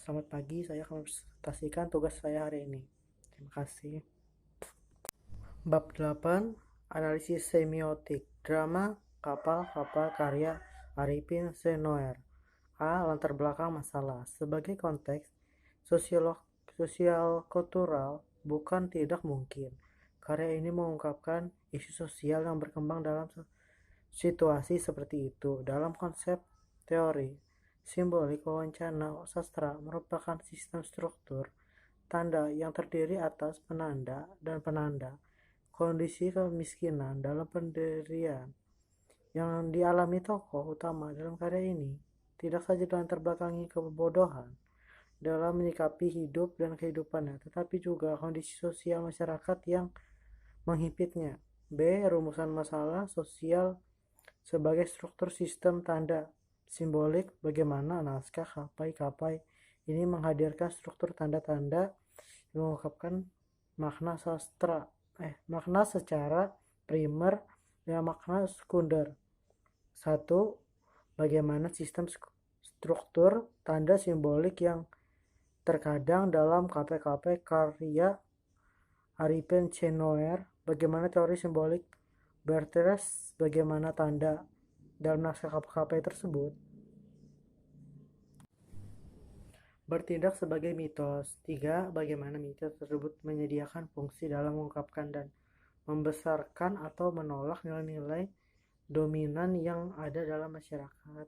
Selamat pagi, saya akan presentasikan tugas saya hari ini. Terima kasih. Bab 8, Analisis Semiotik, Drama Kapal-Kapal karya Arifin Senoer. A. Latar belakang masalah. Sebagai konteks sosial kultural, bukan tidak mungkin karya ini mengungkapkan isu sosial yang berkembang dalam situasi seperti itu. Dalam konsep teori simbolik wawancara sastra merupakan sistem struktur tanda yang terdiri atas penanda dan penanda kondisi kemiskinan dalam pendirian yang dialami tokoh utama dalam karya ini tidak saja latar belakangi kebodohan dalam menyikapi hidup dan kehidupannya, tetapi juga kondisi sosial masyarakat yang menghimpitnya. B. Rumusan masalah sosial sebagai struktur sistem tanda simbolik. Bagaimana naskah kapai-kapai ini menghadirkan struktur tanda-tanda yang mengungkapkan makna secara primer dan makna sekunder. 1. Bagaimana sistem struktur tanda simbolik yang terkadang dalam kapai-kapai karya Arifin Senoer. Bagaimana teori simbolik Bertres, bagaimana tanda dalam naskah kapai tersebut bertindak sebagai mitos. 3. Bagaimana mitos tersebut menyediakan fungsi dalam mengungkapkan dan membesarkan atau menolak nilai-nilai dominan yang ada dalam masyarakat.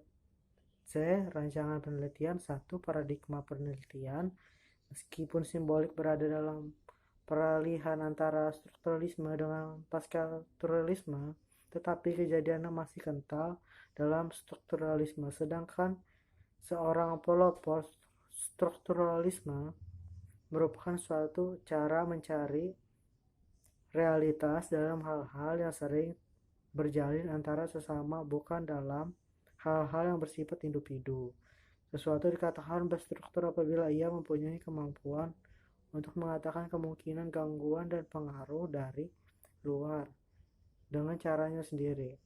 C. Rancangan penelitian. 1. Paradigma penelitian. Meskipun simbolik berada dalam peralihan antara strukturalisme dengan pascastrukturalisme, tetapi kejadiannya masih kental dalam strukturalisme, sedangkan seorang pelopor strukturalisme merupakan suatu cara mencari realitas dalam hal-hal yang sering berjalin antara sesama, bukan dalam hal-hal yang bersifat individu. Sesuatu dikatakan berstruktur apabila ia mempunyai kemampuan untuk mengatakan kemungkinan gangguan dan pengaruh dari luar dengan caranya sendiri.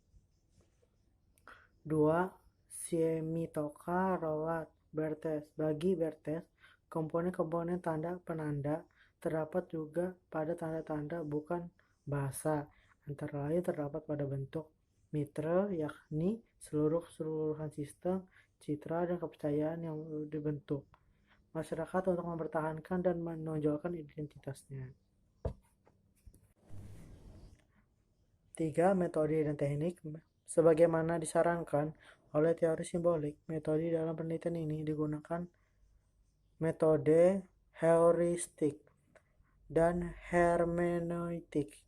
2. Semitoka Rawat Bertes. Bagi Bertes, komponen-komponen tanda penanda terdapat juga pada tanda-tanda bukan bahasa. Antara lain terdapat pada bentuk mitra, yakni seluruhan sistem, citra, dan kepercayaan yang dibentuk masyarakat untuk mempertahankan dan menonjolkan identitasnya. 3. Metode dan teknik. Sebagaimana disarankan oleh teori simbolik, metode dalam penelitian ini digunakan metode heuristik dan hermeneutik.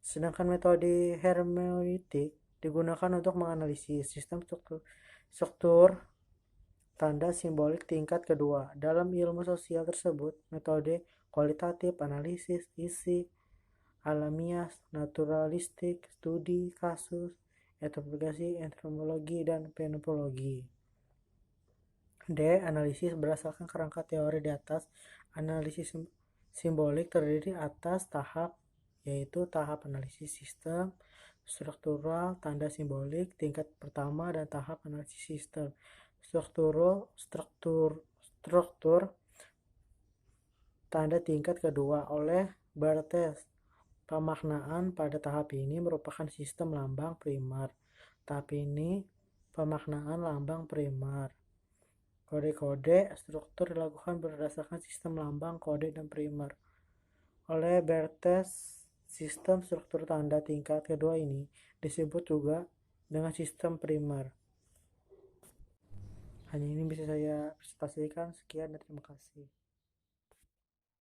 Sedangkan metode hermeneutik digunakan untuk menganalisis sistem struktur tanda simbolik tingkat kedua. Dalam ilmu sosial tersebut, metode kualitatif, analisis, isi, alamiah, naturalistik, studi kasus, etnografis, antropologi, dan fenomenologi. D. Analisis berdasarkan kerangka teori di atas. Analisis simbolik terdiri atas tahap, yaitu tahap analisis sistem struktural tanda simbolik tingkat pertama dan tahap analisis sistem struktur tanda tingkat kedua. Oleh Bertes, pemaknaan pada tahap ini merupakan sistem lambang primer. Tahap ini pemaknaan lambang primer. Kode-kode struktur dilakukan berdasarkan sistem lambang, kode, dan primer. Oleh Bertes, sistem struktur tanda tingkat kedua ini disebut juga dengan sistem primer. Hanya ini bisa saya presentasikan. Sekian dan terima kasih.